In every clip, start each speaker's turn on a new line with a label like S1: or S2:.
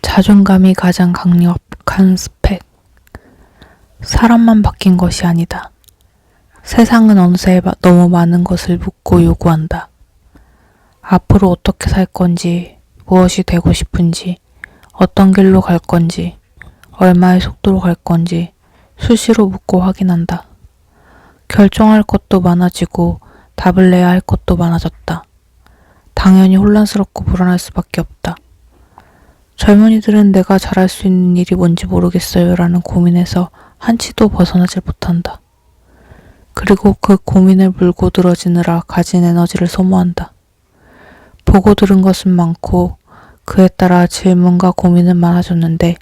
S1: 자존감이 가장 강력한 스펙. 사람만 바뀐 것이 아니다. 세상은 어느새 너무 많은 것을 묻고 요구한다. 앞으로 어떻게 살 건지, 무엇이 되고 싶은지, 어떤 길로 갈 건지, 얼마의 속도로 갈 건지 수시로 묻고 확인한다. 결정할 것도 많아지고 답을 내야 할 것도 많아졌다. 당연히 혼란스럽고 불안할 수밖에 없다. 젊은이들은 내가 잘할 수 있는 일이 뭔지 모르겠어요 라는 고민에서 한치도 벗어나질 못한다. 그리고 그 고민을 물고 늘어지느라 가진 에너지를 소모한다. 보고 들은 것은 많고 그에 따라 질문과 고민은 많아졌는데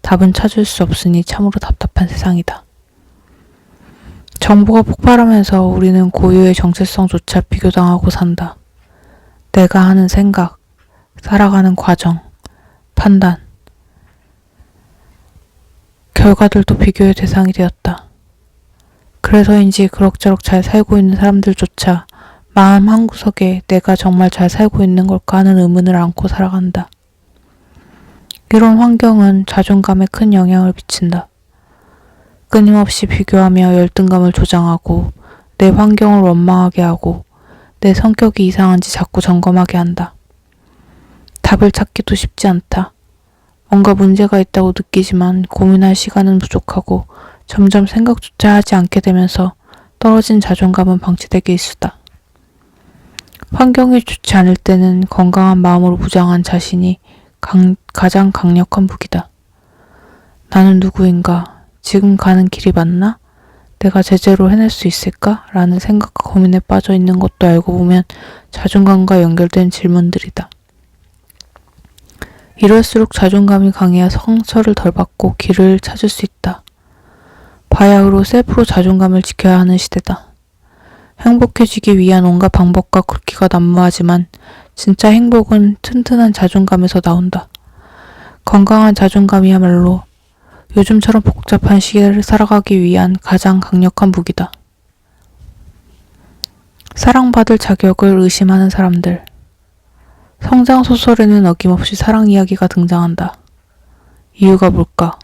S1: 답은 찾을 수 없으니 참으로 답답한 세상이다. 정보가 폭발하면서 우리는 고유의 정체성조차 비교당하고 산다. 내가 하는 생각, 살아가는 과정, 판단, 결과들도 비교의 대상이 되었다. 그래서인지 그럭저럭 잘 살고 있는 사람들조차 마음 한구석에 내가 정말 잘 살고 있는 걸까 하는 의문을 안고 살아간다. 이런 환경은 자존감에 큰 영향을 미친다. 끊임없이 비교하며 열등감을 조장하고 내 환경을 원망하게 하고 내 성격이 이상한지 자꾸 점검하게 한다. 답을 찾기도 쉽지 않다. 뭔가 문제가 있다고 느끼지만 고민할 시간은 부족하고 점점 생각조차 하지 않게 되면서 떨어진 자존감은 방치되기 일쑤다. 환경이 좋지 않을 때는 건강한 마음으로 무장한 자신이 가장 강력한 무기다. 나는 누구인가? 지금 가는 길이 맞나? 내가 제대로 해낼 수 있을까? 라는 생각과 고민에 빠져 있는 것도 알고 보면 자존감과 연결된 질문들이다. 이럴수록 자존감이 강해야 상처를 덜 받고 길을 찾을 수 있다. 바야흐로 셀프로 자존감을 지켜야 하는 시대다. 행복해지기 위한 온갖 방법과 굵기가 난무하지만 진짜 행복은 튼튼한 자존감에서 나온다. 건강한 자존감이야말로 요즘처럼 복잡한 시대를 살아가기 위한 가장 강력한 무기다. 사랑받을 자격을 의심하는 사람들. 성장소설에는 어김없이 사랑 이야기가 등장한다. 이유가 뭘까?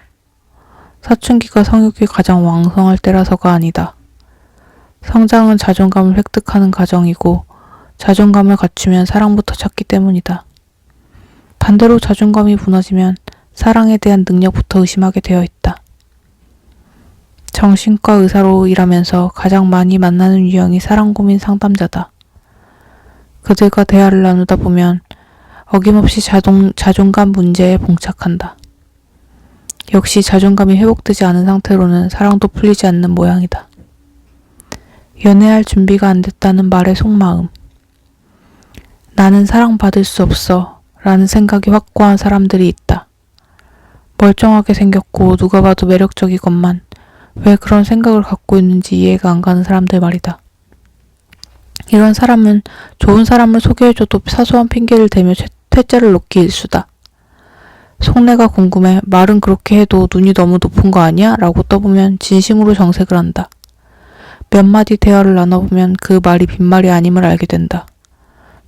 S1: 사춘기가 성욕이 가장 왕성할 때라서가 아니다. 성장은 자존감을 획득하는 과정이고 자존감을 갖추면 사랑부터 찾기 때문이다. 반대로 자존감이 무너지면 사랑에 대한 능력부터 의심하게 되어 있다. 정신과 의사로 일하면서 가장 많이 만나는 유형이 사랑 고민 상담자다. 그들과 대화를 나누다 보면 어김없이 자존감 문제에 봉착한다. 역시 자존감이 회복되지 않은 상태로는 사랑도 풀리지 않는 모양이다. 연애할 준비가 안 됐다는 말의 속마음. 나는 사랑받을 수 없어 라는 생각이 확고한 사람들이 있다. 멀쩡하게 생겼고 누가 봐도 매력적이건만 왜 그런 생각을 갖고 있는지 이해가 안 가는 사람들 말이다. 이런 사람은 좋은 사람을 소개해줘도 사소한 핑계를 대며 퇴짜를 놓기 일쑤다. 속내가 궁금해 말은 그렇게 해도 눈이 너무 높은 거 아니야? 라고 떠보면 진심으로 정색을 한다. 몇 마디 대화를 나눠보면 그 말이 빈말이 아님을 알게 된다.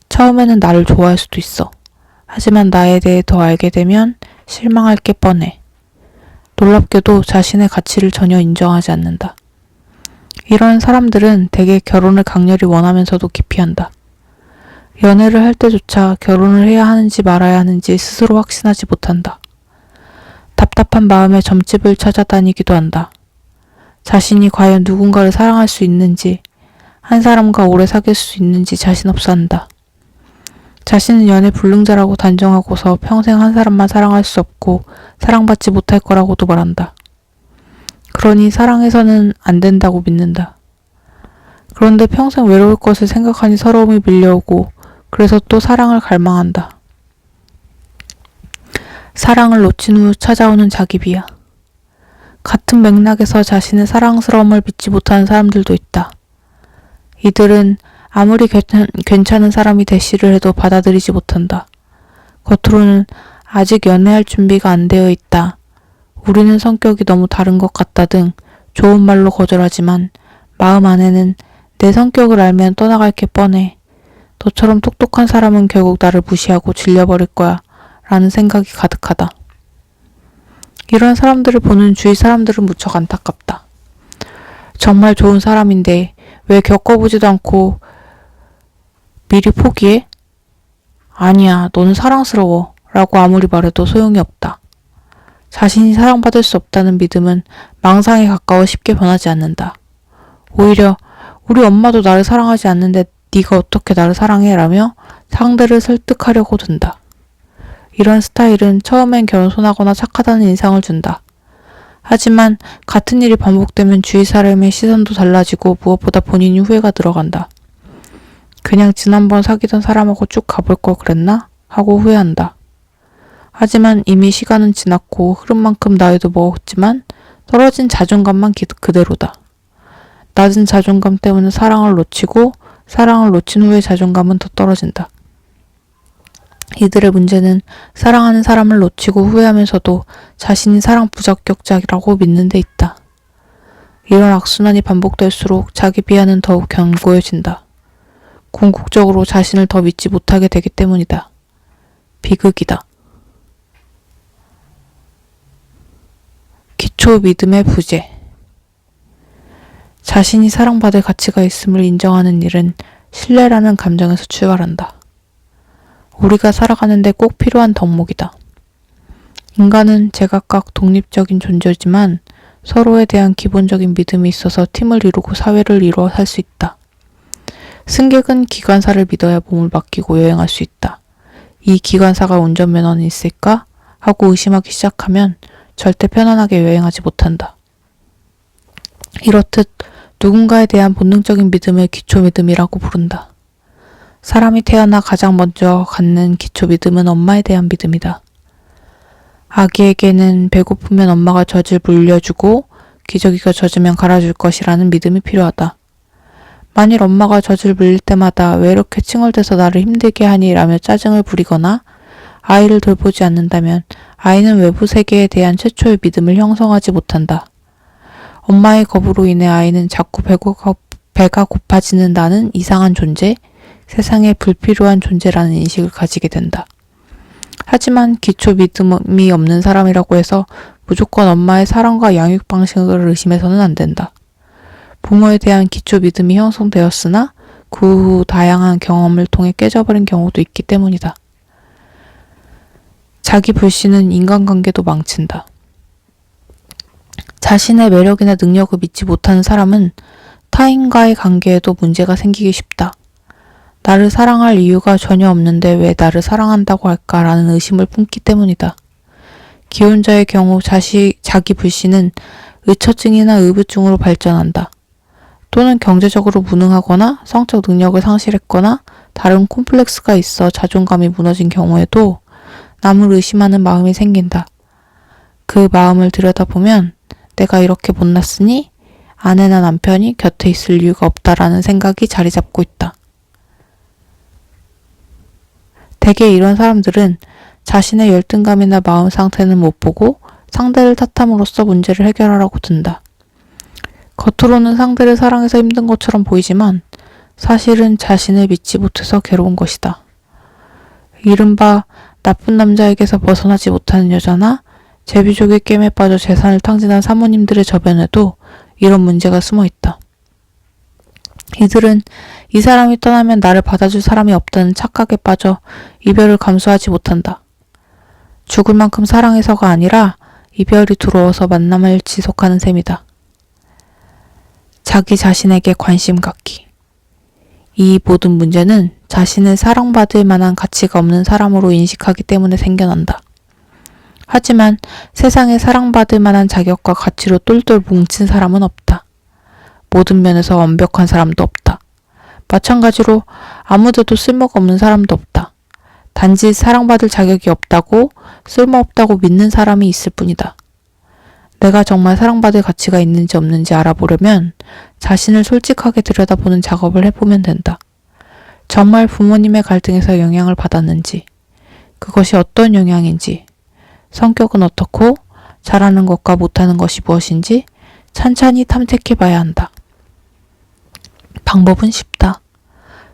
S1: 처음에는 나를 좋아할 수도 있어. 하지만 나에 대해 더 알게 되면 실망할 게 뻔해. 놀랍게도 자신의 가치를 전혀 인정하지 않는다. 이런 사람들은 대개 결혼을 강렬히 원하면서도 기피한다. 연애를 할 때조차 결혼을 해야 하는지 말아야 하는지 스스로 확신하지 못한다. 답답한 마음에 점집을 찾아다니기도 한다. 자신이 과연 누군가를 사랑할 수 있는지, 한 사람과 오래 사귈 수 있는지 자신 없어 한다. 자신은 연애 불능자라고 단정하고서 평생 한 사람만 사랑할 수 없고 사랑받지 못할 거라고도 말한다. 그러니 사랑해서는 안 된다고 믿는다. 그런데 평생 외로울 것을 생각하니 서러움이 밀려오고 그래서 또 사랑을 갈망한다. 사랑을 놓친 후 찾아오는 자기 비하. 같은 맥락에서 자신의 사랑스러움을 믿지 못하는 사람들도 있다. 이들은 아무리 괜찮은 사람이 대시를 해도 받아들이지 못한다. 겉으로는 아직 연애할 준비가 안 되어 있다. 우리는 성격이 너무 다른 것 같다 등 좋은 말로 거절하지만 마음 안에는 내 성격을 알면 떠나갈 게 뻔해. 너처럼 똑똑한 사람은 결국 나를 무시하고 질려버릴 거야. 라는 생각이 가득하다. 이런 사람들을 보는 주위 사람들은 무척 안타깝다. 정말 좋은 사람인데 왜 겪어보지도 않고 미리 포기해? 아니야, 너는 사랑스러워 라고 아무리 말해도 소용이 없다. 자신이 사랑받을 수 없다는 믿음은 망상에 가까워 쉽게 변하지 않는다. 오히려 우리 엄마도 나를 사랑하지 않는데 네가 어떻게 나를 사랑해? 라며 상대를 설득하려고 든다. 이런 스타일은 처음엔 겸손하거나 착하다는 인상을 준다. 하지만 같은 일이 반복되면 주위 사람의 시선도 달라지고 무엇보다 본인이 후회가 들어간다. 그냥 지난번 사귀던 사람하고 쭉 가볼 걸 그랬나? 하고 후회한다. 하지만 이미 시간은 지났고 흐름만큼 나이도 먹었지만 떨어진 자존감만 그대로다. 낮은 자존감 때문에 사랑을 놓치고 사랑을 놓친 후에 자존감은 더 떨어진다. 이들의 문제는 사랑하는 사람을 놓치고 후회하면서도 자신이 사랑 부적격자라고 믿는 데 있다. 이런 악순환이 반복될수록 자기 비하는 더욱 견고해진다. 궁극적으로 자신을 더 믿지 못하게 되기 때문이다. 비극이다. 기초 믿음의 부재. 자신이 사랑받을 가치가 있음을 인정하는 일은 신뢰라는 감정에서 출발한다. 우리가 살아가는데 꼭 필요한 덕목이다. 인간은 제각각 독립적인 존재지만 서로에 대한 기본적인 믿음이 있어서 팀을 이루고 사회를 이루어 살 수 있다. 승객은 기관사를 믿어야 몸을 맡기고 여행할 수 있다. 이 기관사가 운전면허는 있을까? 하고 의심하기 시작하면 절대 편안하게 여행하지 못한다. 이렇듯 누군가에 대한 본능적인 믿음을 기초 믿음이라고 부른다. 사람이 태어나 가장 먼저 갖는 기초 믿음은 엄마에 대한 믿음이다. 아기에게는 배고프면 엄마가 젖을 물려주고 기저귀가 젖으면 갈아줄 것이라는 믿음이 필요하다. 만일 엄마가 젖을 물릴 때마다 왜 이렇게 칭얼대서 나를 힘들게 하니 라며 짜증을 부리거나 아이를 돌보지 않는다면 아이는 외부 세계에 대한 최초의 믿음을 형성하지 못한다. 엄마의 겁으로 인해 아이는 자꾸 배가 고파지는 나는 이상한 존재, 세상에 불필요한 존재라는 인식을 가지게 된다. 하지만 기초 믿음이 없는 사람이라고 해서 무조건 엄마의 사랑과 양육 방식을 의심해서는 안 된다. 부모에 대한 기초 믿음이 형성되었으나 그 후 다양한 경험을 통해 깨져버린 경우도 있기 때문이다. 자기 불신은 인간관계도 망친다. 자신의 매력이나 능력을 믿지 못하는 사람은 타인과의 관계에도 문제가 생기기 쉽다. 나를 사랑할 이유가 전혀 없는데 왜 나를 사랑한다고 할까라는 의심을 품기 때문이다. 기혼자의 경우 자기 불신은 의처증이나 의부증으로 발전한다. 또는 경제적으로 무능하거나 성적 능력을 상실했거나 다른 콤플렉스가 있어 자존감이 무너진 경우에도 남을 의심하는 마음이 생긴다. 그 마음을 들여다보면 내가 이렇게 못났으니 아내나 남편이 곁에 있을 이유가 없다라는 생각이 자리 잡고 있다. 대개 이런 사람들은 자신의 열등감이나 마음 상태는 못 보고 상대를 탓함으로써 문제를 해결하라고 든다. 겉으로는 상대를 사랑해서 힘든 것처럼 보이지만 사실은 자신을 믿지 못해서 괴로운 것이다. 이른바 나쁜 남자에게서 벗어나지 못하는 여자나 제비족의 게임에 빠져 재산을 탕진한 사모님들의 저변에도 이런 문제가 숨어 있다. 이들은 이 사람이 떠나면 나를 받아줄 사람이 없다는 착각에 빠져 이별을 감수하지 못한다. 죽을 만큼 사랑해서가 아니라 이별이 두려워서 만남을 지속하는 셈이다. 자기 자신에게 관심 갖기. 이 모든 문제는 자신을 사랑받을 만한 가치가 없는 사람으로 인식하기 때문에 생겨난다. 하지만 세상에 사랑받을 만한 자격과 가치로 똘똘 뭉친 사람은 없다. 모든 면에서 완벽한 사람도 없다. 마찬가지로 아무데도 쓸모가 없는 사람도 없다. 단지 사랑받을 자격이 없다고 쓸모없다고 믿는 사람이 있을 뿐이다. 내가 정말 사랑받을 가치가 있는지 없는지 알아보려면 자신을 솔직하게 들여다보는 작업을 해보면 된다. 정말 부모님의 갈등에서 영향을 받았는지, 그것이 어떤 영향인지, 성격은 어떻고 잘하는 것과 못하는 것이 무엇인지 찬찬히 탐색해봐야 한다. 방법은 쉽다.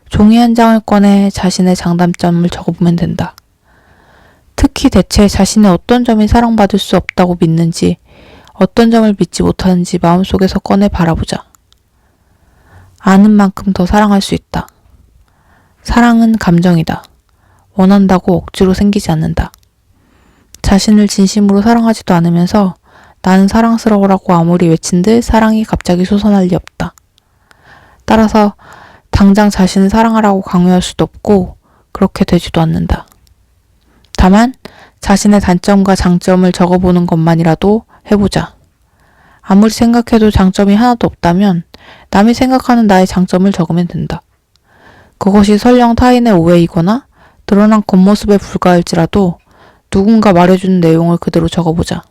S1: 종이 한 장을 꺼내 자신의 장단점을 적어보면 된다. 특히 대체 자신의 어떤 점이 사랑받을 수 없다고 믿는지, 어떤 점을 믿지 못하는지 마음속에서 꺼내 바라보자. 아는 만큼 더 사랑할 수 있다. 사랑은 감정이다. 원한다고 억지로 생기지 않는다. 자신을 진심으로 사랑하지도 않으면서 나는 사랑스러워라고 아무리 외친들 사랑이 갑자기 솟아날 리 없다. 따라서 당장 자신을 사랑하라고 강요할 수도 없고 그렇게 되지도 않는다. 다만 자신의 단점과 장점을 적어보는 것만이라도 해보자. 아무리 생각해도 장점이 하나도 없다면 남이 생각하는 나의 장점을 적으면 된다. 그것이 설령 타인의 오해이거나 드러난 겉모습에 불과할지라도 누군가 말해주는 내용을 그대로 적어보자.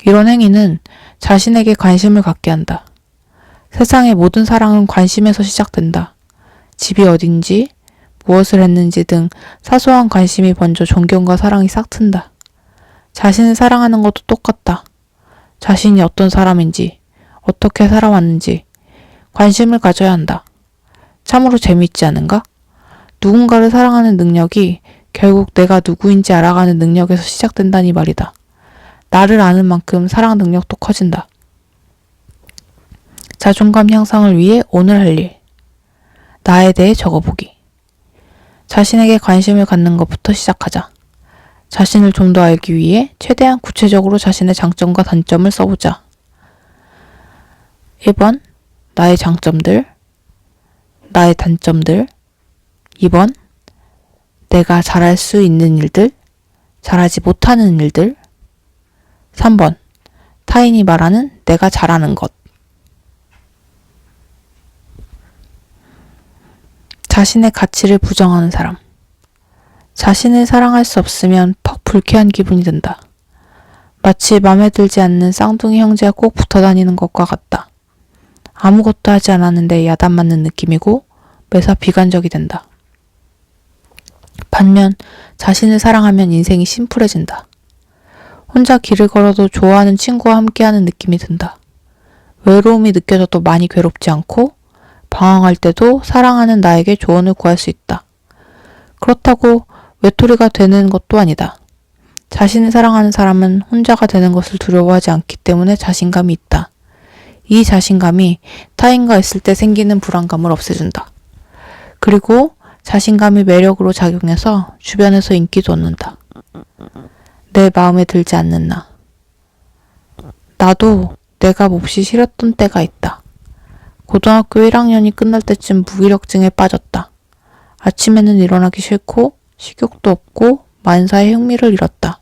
S1: 이런 행위는 자신에게 관심을 갖게 한다. 세상의 모든 사랑은 관심에서 시작된다. 집이 어딘지, 무엇을 했는지 등 사소한 관심이 먼저 존경과 사랑이 싹튼다. 자신을 사랑하는 것도 똑같다. 자신이 어떤 사람인지, 어떻게 살아왔는지 관심을 가져야 한다. 참으로 재미있지 않은가? 누군가를 사랑하는 능력이 결국 내가 누구인지 알아가는 능력에서 시작된다니 말이다. 나를 아는 만큼 사랑 능력도 커진다. 자존감 향상을 위해 오늘 할 일. 나에 대해 적어보기. 자신에게 관심을 갖는 것부터 시작하자. 자신을 좀 더 알기 위해 최대한 구체적으로 자신의 장점과 단점을 써보자. 1번, 나의 장점들, 나의 단점들. 2번, 내가 잘할 수 있는 일들, 잘하지 못하는 일들. 3번, 타인이 말하는 내가 잘하는 것. 자신의 가치를 부정하는 사람. 자신을 사랑할 수 없으면 퍽 불쾌한 기분이 든다. 마치 맘에 들지 않는 쌍둥이 형제가 꼭 붙어 다니는 것과 같다. 아무것도 하지 않았는데 야단 맞는 느낌이고 매사 비관적이 된다. 반면 자신을 사랑하면 인생이 심플해진다. 혼자 길을 걸어도 좋아하는 친구와 함께하는 느낌이 든다. 외로움이 느껴져도 많이 괴롭지 않고 방황할 때도 사랑하는 나에게 조언을 구할 수 있다. 그렇다고 외톨이가 되는 것도 아니다. 자신을 사랑하는 사람은 혼자가 되는 것을 두려워하지 않기 때문에 자신감이 있다. 이 자신감이 타인과 있을 때 생기는 불안감을 없애준다. 그리고 자신감이 매력으로 작용해서 주변에서 인기도 얻는다. 내 마음에 들지 않는 나. 나도 내가 몹시 싫었던 때가 있다. 고등학교 1학년이 끝날 때쯤 무기력증에 빠졌다. 아침에는 일어나기 싫고 식욕도 없고 만사에 흥미를 잃었다.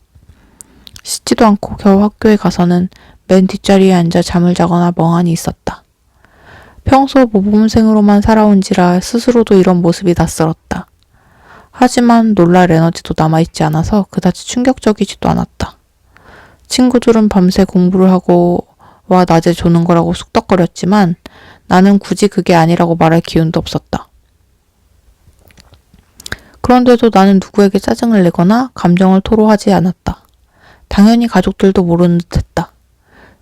S1: 씻지도 않고 겨우 학교에 가서는 맨 뒷자리에 앉아 잠을 자거나 멍하니 있었다. 평소 모범생으로만 살아온지라 스스로도 이런 모습이 낯설었다. 하지만 놀랄 에너지도 남아있지 않아서 그다지 충격적이지도 않았다. 친구들은 밤새 공부를 하고 와 낮에 조는 거라고 쑥덕거렸지만 나는 굳이 그게 아니라고 말할 기운도 없었다. 그런데도 나는 누구에게 짜증을 내거나 감정을 토로하지 않았다. 당연히 가족들도 모르는 듯 했다.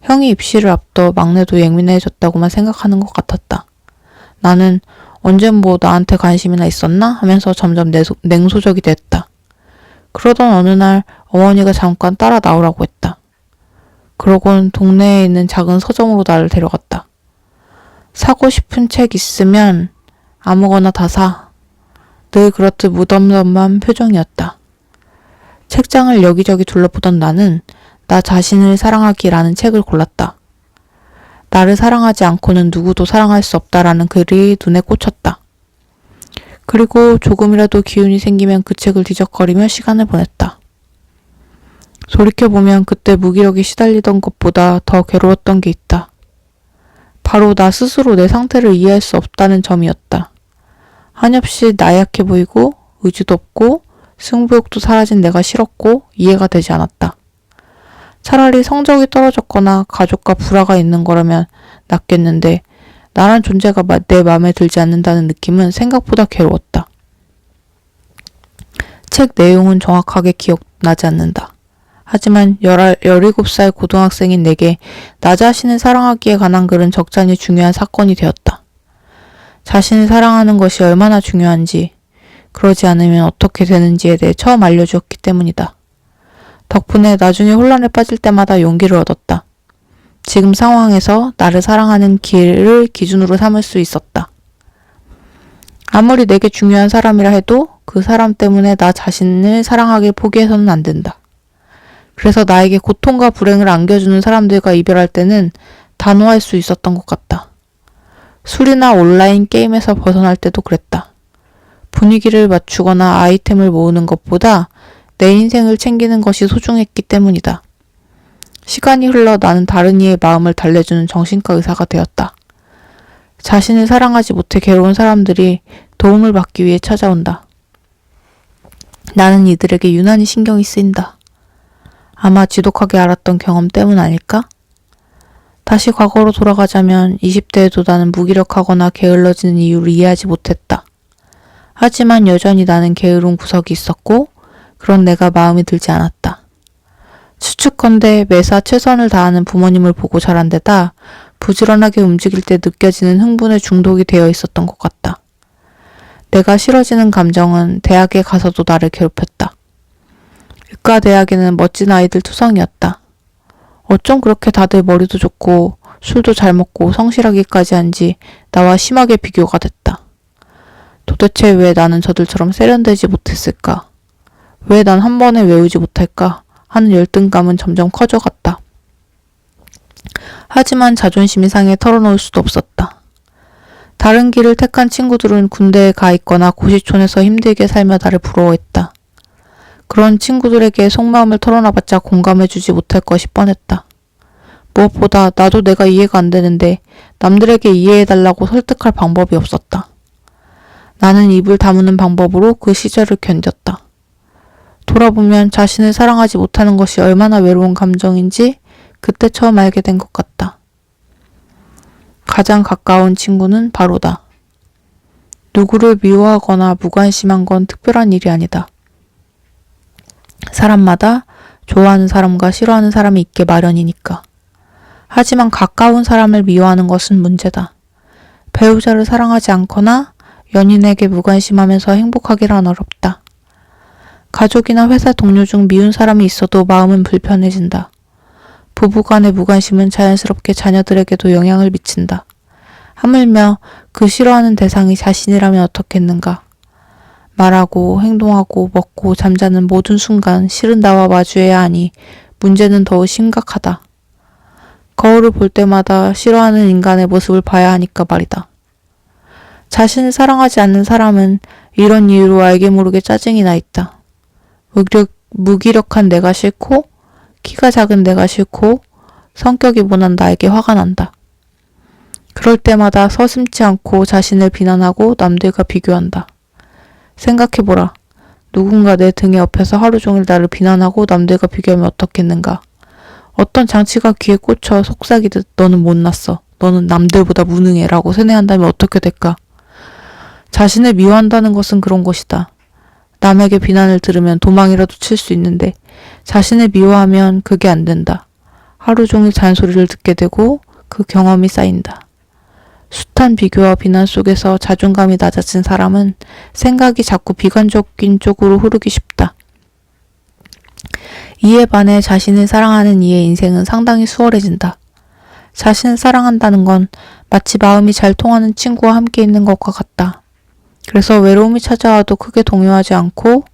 S1: 형이 입시를 앞둬 막내도 예민해졌다고만 생각하는 것 같았다. 나는 언젠 뭐 나한테 관심이나 있었나 하면서 점점 냉소적이 됐다. 그러던 어느 날 어머니가 잠깐 따라 나오라고 했다. 그러곤 동네에 있는 작은 서점으로 나를 데려갔다. 사고 싶은 책 있으면 아무거나 다 사. 늘 그렇듯 무덤덤한 표정이었다. 책장을 여기저기 둘러보던 나는 나 자신을 사랑하기라는 책을 골랐다. 나를 사랑하지 않고는 누구도 사랑할 수 없다라는 글이 눈에 꽂혔다. 그리고 조금이라도 기운이 생기면 그 책을 뒤적거리며 시간을 보냈다. 돌이켜보면 그때 무기력에 시달리던 것보다 더 괴로웠던 게 있다. 바로 나 스스로 내 상태를 이해할 수 없다는 점이었다. 한없이 나약해 보이고 의지도 없고 승부욕도 사라진 내가 싫었고 이해가 되지 않았다. 차라리 성적이 떨어졌거나 가족과 불화가 있는 거라면 낫겠는데 나란 존재가 내 마음에 들지 않는다는 느낌은 생각보다 괴로웠다. 책 내용은 정확하게 기억나지 않는다. 하지만 17살 고등학생인 내게 나 자신을 사랑하기에 관한 글은 적잖이 중요한 사건이 되었다. 자신을 사랑하는 것이 얼마나 중요한지, 그러지 않으면 어떻게 되는지에 대해 처음 알려주었기 때문이다. 덕분에 나중에 혼란에 빠질 때마다 용기를 얻었다. 지금 상황에서 나를 사랑하는 길을 기준으로 삼을 수 있었다. 아무리 내게 중요한 사람이라 해도 그 사람 때문에 나 자신을 사랑하길 포기해서는 안 된다. 그래서 나에게 고통과 불행을 안겨주는 사람들과 이별할 때는 단호할 수 있었던 것 같다. 술이나 온라인 게임에서 벗어날 때도 그랬다. 분위기를 맞추거나 아이템을 모으는 것보다 내 인생을 챙기는 것이 소중했기 때문이다. 시간이 흘러 나는 다른 이의 마음을 달래주는 정신과 의사가 되었다. 자신을 사랑하지 못해 괴로운 사람들이 도움을 받기 위해 찾아온다. 나는 이들에게 유난히 신경이 쓰인다. 아마 지독하게 알았던 경험 때문 아닐까? 다시 과거로 돌아가자면 20대에도 나는 무기력하거나 게을러지는 이유를 이해하지 못했다. 하지만 여전히 나는 게으른 구석이 있었고 그런 내가 마음에 들지 않았다. 추측컨대 매사 최선을 다하는 부모님을 보고 자란 데다 부지런하게 움직일 때 느껴지는 흥분에 중독이 되어 있었던 것 같다. 내가 싫어지는 감정은 대학에 가서도 나를 괴롭혔다. 의과대학에는 멋진 아이들 투성이었다. 어쩜 그렇게 다들 머리도 좋고 술도 잘 먹고 성실하기까지 한지 나와 심하게 비교가 됐다. 도대체 왜 나는 저들처럼 세련되지 못했을까? 왜 난 한 번에 외우지 못할까? 하는 열등감은 점점 커져갔다. 하지만 자존심이 상해 털어놓을 수도 없었다. 다른 길을 택한 친구들은 군대에 가 있거나 고시촌에서 힘들게 살며 나를 부러워했다. 그런 친구들에게 속마음을 털어놔봤자 공감해주지 못할 것이 뻔했다. 무엇보다 나도 내가 이해가 안 되는데 남들에게 이해해달라고 설득할 방법이 없었다. 나는 입을 다무는 방법으로 그 시절을 견뎠다. 돌아보면 자신을 사랑하지 못하는 것이 얼마나 외로운 감정인지 그때 처음 알게 된 것 같다. 가장 가까운 친구는 바로다. 누구를 미워하거나 무관심한 건 특별한 일이 아니다. 사람마다 좋아하는 사람과 싫어하는 사람이 있게 마련이니까. 하지만 가까운 사람을 미워하는 것은 문제다. 배우자를 사랑하지 않거나 연인에게 무관심하면서 행복하기란 어렵다. 가족이나 회사 동료 중 미운 사람이 있어도 마음은 불편해진다. 부부간의 무관심은 자연스럽게 자녀들에게도 영향을 미친다. 하물며 그 싫어하는 대상이 자신이라면 어떻겠는가. 말하고 행동하고 먹고 잠자는 모든 순간 싫은 나와 마주해야 하니 문제는 더욱 심각하다. 거울을 볼 때마다 싫어하는 인간의 모습을 봐야 하니까 말이다. 자신을 사랑하지 않는 사람은 이런 이유로 알게 모르게 짜증이 나 있다. 무기력한 내가 싫고 키가 작은 내가 싫고 성격이 모난 나에게 화가 난다. 그럴 때마다 서슴지 않고 자신을 비난하고 남들과 비교한다. 생각해보라. 누군가 내 등에 업혀서 하루 종일 나를 비난하고 남들과 비교하면 어떻겠는가. 어떤 장치가 귀에 꽂혀 속삭이듯 너는 못났어. 너는 남들보다 무능해 라고 세뇌한다면 어떻게 될까. 자신을 미워한다는 것은 그런 것이다. 남에게 비난을 들으면 도망이라도 칠 수 있는데 자신을 미워하면 그게 안 된다. 하루 종일 잔소리를 듣게 되고 그 경험이 쌓인다. 숱한 비교와 비난 속에서 자존감이 낮아진 사람은 생각이 자꾸 비관적인 쪽으로 흐르기 쉽다. 이에 반해 자신을 사랑하는 이의 인생은 상당히 수월해진다. 자신을 사랑한다는 건 마치 마음이 잘 통하는 친구와 함께 있는 것과 같다. 그래서 외로움이 찾아와도 크게 동요하지 않고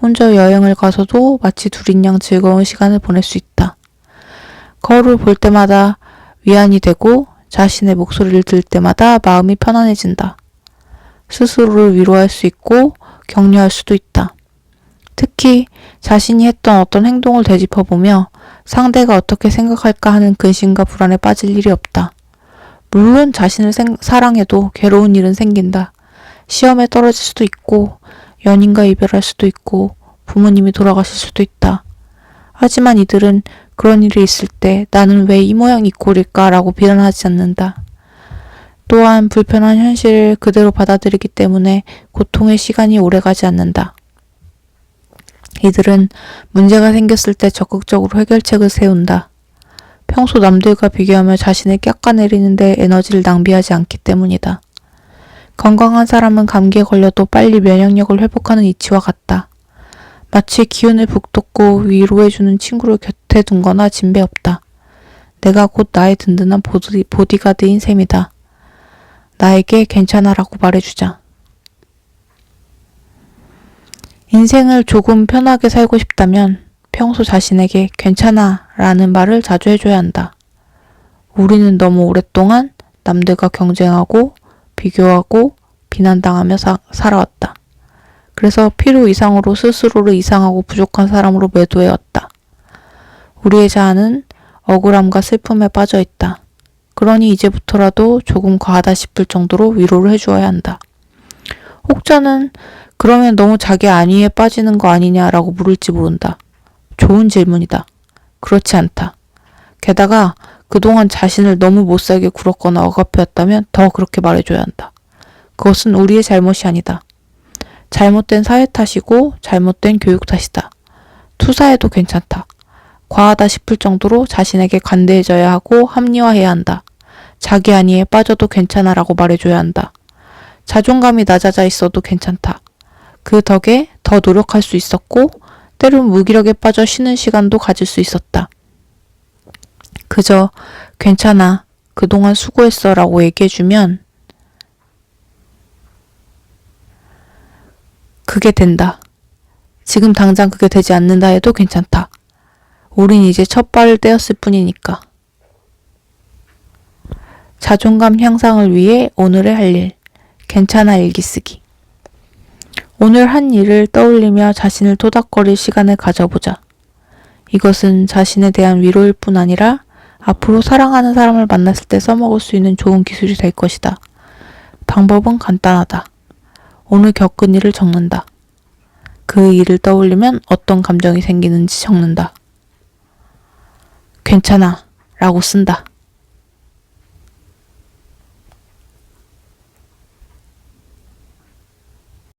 S1: 혼자 여행을 가서도 마치 둘인 양 즐거운 시간을 보낼 수 있다. 거울을 볼 때마다 위안이 되고 자신의 목소리를 들을 때마다 마음이 편안해진다. 스스로를 위로할 수 있고 격려할 수도 있다. 특히 자신이 했던 어떤 행동을 되짚어보며 상대가 어떻게 생각할까 하는 근심과 불안에 빠질 일이 없다. 물론 자신을 사랑해도 괴로운 일은 생긴다. 시험에 떨어질 수도 있고 연인과 이별할 수도 있고 부모님이 돌아가실 수도 있다. 하지만 이들은 그런 일이 있을 때 나는 왜 이 모양 이 꼴일까 라고 비난하지 않는다. 또한 불편한 현실을 그대로 받아들이기 때문에 고통의 시간이 오래가지 않는다. 이들은 문제가 생겼을 때 적극적으로 해결책을 세운다. 평소 남들과 비교하며 자신을 깎아내리는데 에너지를 낭비하지 않기 때문이다. 건강한 사람은 감기에 걸려도 빨리 면역력을 회복하는 이치와 같다. 마치 기운을 북돋고 위로해주는 친구를 곁에 둔거나 진배 없다. 내가 곧 나의 든든한 보디가드인 셈이다. 나에게 괜찮아라고 말해주자. 인생을 조금 편하게 살고 싶다면 평소 자신에게 괜찮아 라는 말을 자주 해줘야 한다. 우리는 너무 오랫동안 남들과 경쟁하고 비교하고 비난당하며 살아왔다. 그래서 필요 이상으로 스스로를 이상하고 부족한 사람으로 매도해왔다. 우리의 자아는 억울함과 슬픔에 빠져 있다. 그러니 이제부터라도 조금 과하다 싶을 정도로 위로를 해주어야 한다. 혹자는 그러면 너무 자기 안위에 빠지는 거 아니냐라고 물을지 모른다. 좋은 질문이다. 그렇지 않다. 게다가 그동안 자신을 너무 못살게 굴었거나 억압해왔다면 더 그렇게 말해줘야 한다. 그것은 우리의 잘못이 아니다. 잘못된 사회 탓이고 잘못된 교육 탓이다. 투사해도 괜찮다. 과하다 싶을 정도로 자신에게 관대해져야 하고 합리화해야 한다. 자기 안위에 빠져도 괜찮아라고 말해줘야 한다. 자존감이 낮아져 있어도 괜찮다. 그 덕에 더 노력할 수 있었고 때론 무기력에 빠져 쉬는 시간도 가질 수 있었다. 그저 괜찮아, 그동안 수고했어 라고 얘기해주면 그게 된다. 지금 당장 그게 되지 않는다 해도 괜찮다. 우린 이제 첫 발을 떼었을 뿐이니까. 자존감 향상을 위해 오늘의 할 일, 괜찮아 일기 쓰기. 오늘 한 일을 떠올리며 자신을 토닥거릴 시간을 가져보자. 이것은 자신에 대한 위로일 뿐 아니라 앞으로 사랑하는 사람을 만났을 때 써먹을 수 있는 좋은 기술이 될 것이다. 방법은 간단하다. 오늘 겪은 일을 적는다. 그 일을 떠올리면 어떤 감정이 생기는지 적는다. 괜찮아 라고 쓴다.